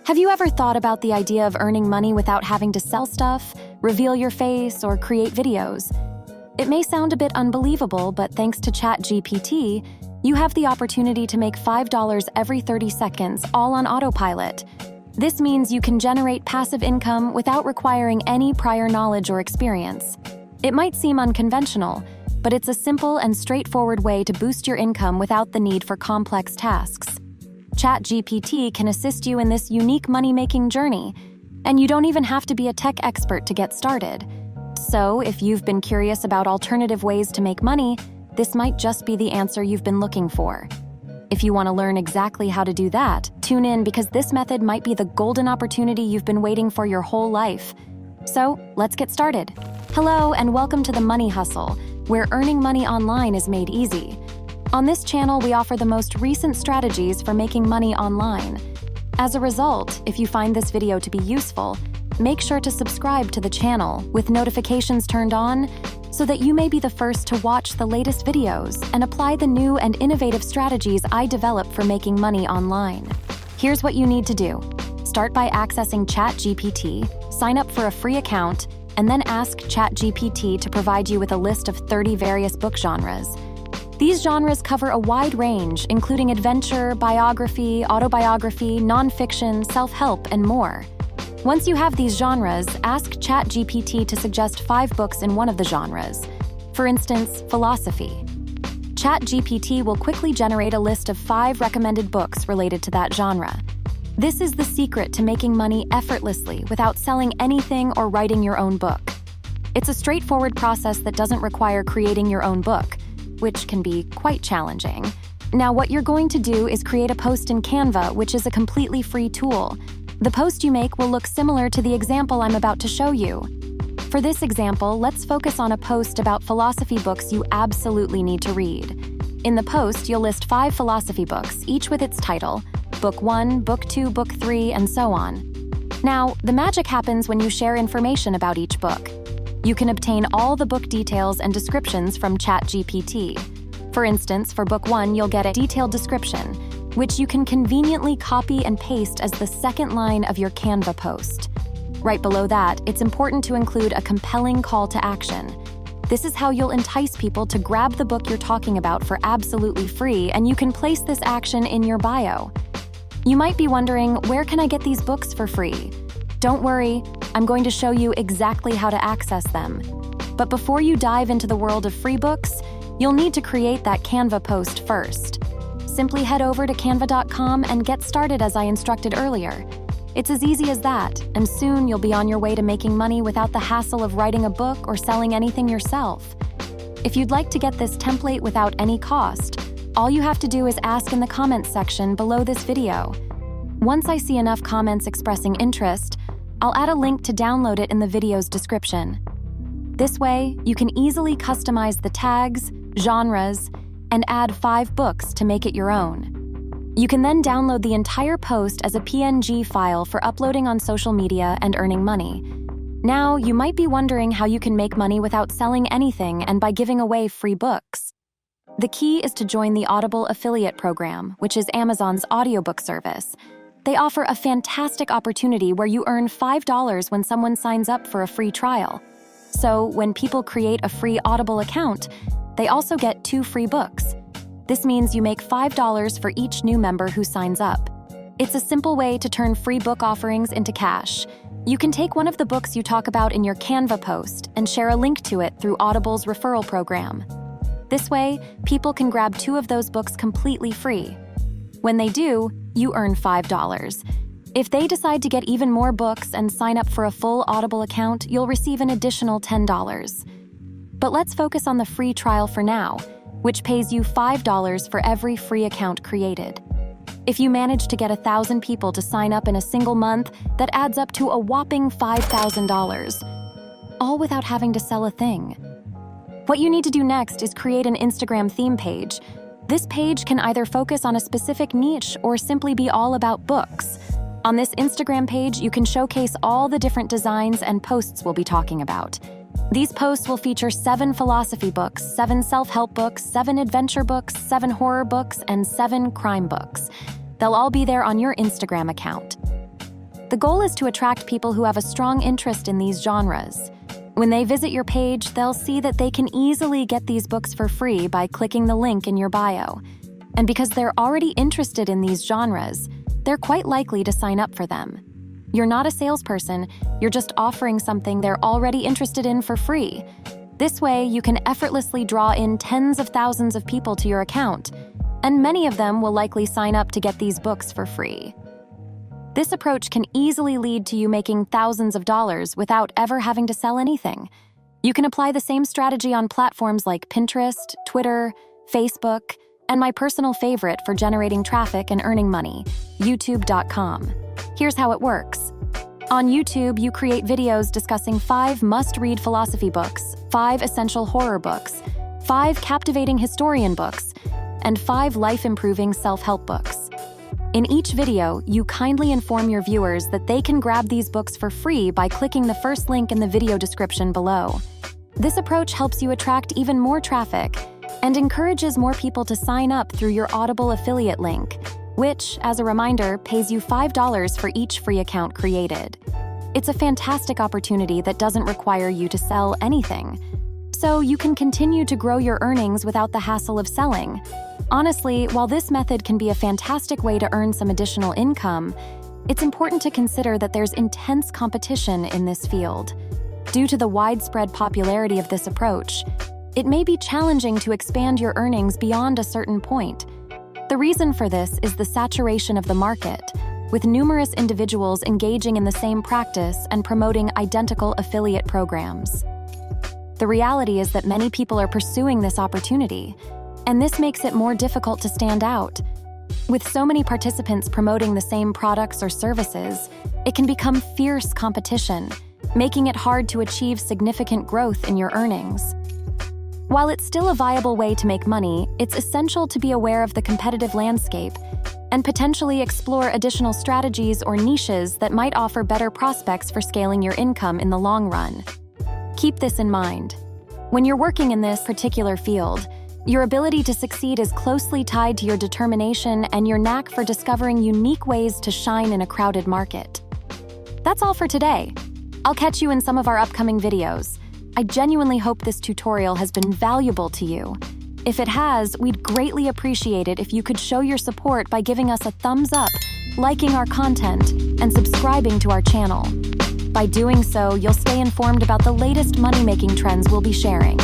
Have you ever thought about the idea of earning money without having to sell stuff, reveal your face, or create videos? It may sound a bit unbelievable, but thanks to ChatGPT, you have the opportunity to make $5 every 30 seconds, all on autopilot. This means you can generate passive income without requiring any prior knowledge or experience. It might seem unconventional, but it's a simple and straightforward way to boost your income without the need for complex tasks. ChatGPT can assist you in this unique money-making journey, and you don't even have to be a tech expert to get started. So, if you've been curious about alternative ways to make money, this might just be the answer you've been looking for. If you want to learn exactly how to do that, tune in because this method might be the golden opportunity you've been waiting for your whole life. So, let's get started. Hello, and welcome to the Money Hustle, where earning money online is made easy. On this channel, we offer the most recent strategies for making money online. As a result, if you find this video to be useful, make sure to subscribe to the channel with notifications turned on so that you may be the first to watch the latest videos and apply the new and innovative strategies I develop for making money online. Here's what you need to do. Start by accessing ChatGPT, sign up for a free account, and then ask ChatGPT to provide you with a list of 30 various book genres. These genres cover a wide range, including adventure, biography, autobiography, nonfiction, self-help, and more. Once you have these genres, ask ChatGPT to suggest 5 books in one of the genres. For instance, philosophy. ChatGPT will quickly generate a list of 5 recommended books related to that genre. This is the secret to making money effortlessly without selling anything or writing your own book. It's a straightforward process that doesn't require creating your own book, which can be quite challenging. Now, what you're going to do is create a post in Canva, which is a completely free tool. The post you make will look similar to the example I'm about to show you. For this example, let's focus on a post about philosophy books you absolutely need to read. In the post, you'll list 5 philosophy books, each with its title, Book 1, Book 2, Book 3, and so on. Now, the magic happens when you share information about each book. You can obtain all the book details and descriptions from ChatGPT. For instance, for Book 1, you'll get a detailed description, which you can conveniently copy and paste as the second line of your Canva post. Right below that, it's important to include a compelling call to action. This is how you'll entice people to grab the book you're talking about for absolutely free, and you can place this action in your bio. You might be wondering, where can I get these books for free? Don't worry, I'm going to show you exactly how to access them. But before you dive into the world of free books, you'll need to create that Canva post first. Simply head over to canva.com and get started as I instructed earlier. It's as easy as that, and soon you'll be on your way to making money without the hassle of writing a book or selling anything yourself. If you'd like to get this template without any cost, all you have to do is ask in the comments section below this video. Once I see enough comments expressing interest, I'll add a link to download it in the video's description. This way, you can easily customize the tags, genres, and add 5 books to make it your own. You can then download the entire post as a PNG file for uploading on social media and earning money. Now, you might be wondering how you can make money without selling anything and by giving away free books. The key is to join the Audible affiliate program, which is Amazon's audiobook service. They offer a fantastic opportunity where you earn $5 when someone signs up for a free trial. So, when people create a free Audible account, they also get 2 free books. This means you make $5 for each new member who signs up. It's a simple way to turn free book offerings into cash. You can take one of the books you talk about in your Canva post and share a link to it through Audible's referral program. This way, people can grab 2 of those books completely free. When they do, you earn $5. If they decide to get even more books and sign up for a full Audible account, you'll receive an additional $10. But let's focus on the free trial for now, which pays you $5 for every free account created. If you manage to get 1,000 people to sign up in a single month, that adds up to a whopping $5,000, all without having to sell a thing. What you need to do next is create an Instagram theme page. This page can either focus on a specific niche or simply be all about books. On this Instagram page, you can showcase all the different designs and posts we'll be talking about. These posts will feature 7 philosophy books, 7 self-help books, 7 adventure books, 7 horror books, and 7 crime books. They'll all be there on your Instagram account. The goal is to attract people who have a strong interest in these genres. When they visit your page, they'll see that they can easily get these books for free by clicking the link in your bio. And because they're already interested in these genres, they're quite likely to sign up for them. You're not a salesperson, you're just offering something they're already interested in for free. This way, you can effortlessly draw in tens of thousands of people to your account, and many of them will likely sign up to get these books for free. This approach can easily lead to you making thousands of dollars without ever having to sell anything. You can apply the same strategy on platforms like Pinterest, Twitter, Facebook, and my personal favorite for generating traffic and earning money, YouTube.com. Here's how it works. On YouTube, you create videos discussing 5 must-read philosophy books, 5 essential horror books, 5 captivating historian books, and 5 life-improving self-help books. In each video, you kindly inform your viewers that they can grab these books for free by clicking the first link in the video description below. This approach helps you attract even more traffic and encourages more people to sign up through your Audible affiliate link, which, as a reminder, pays you $5 for each free account created. It's a fantastic opportunity that doesn't require you to sell anything, so you can continue to grow your earnings without the hassle of selling. Honestly, while this method can be a fantastic way to earn some additional income, it's important to consider that there's intense competition in this field. Due to the widespread popularity of this approach, it may be challenging to expand your earnings beyond a certain point. The reason for this is the saturation of the market, with numerous individuals engaging in the same practice and promoting identical affiliate programs. The reality is that many people are pursuing this opportunity, and this makes it more difficult to stand out. With so many participants promoting the same products or services, it can become fierce competition, making it hard to achieve significant growth in your earnings. While it's still a viable way to make money, it's essential to be aware of the competitive landscape and potentially explore additional strategies or niches that might offer better prospects for scaling your income in the long run. Keep this in mind. When you're working in this particular field, your ability to succeed is closely tied to your determination and your knack for discovering unique ways to shine in a crowded market. That's all for today. I'll catch you in some of our upcoming videos. I genuinely hope this tutorial has been valuable to you. If it has, we'd greatly appreciate it if you could show your support by giving us a thumbs up, liking our content, and subscribing to our channel. By doing so, you'll stay informed about the latest money-making trends we'll be sharing.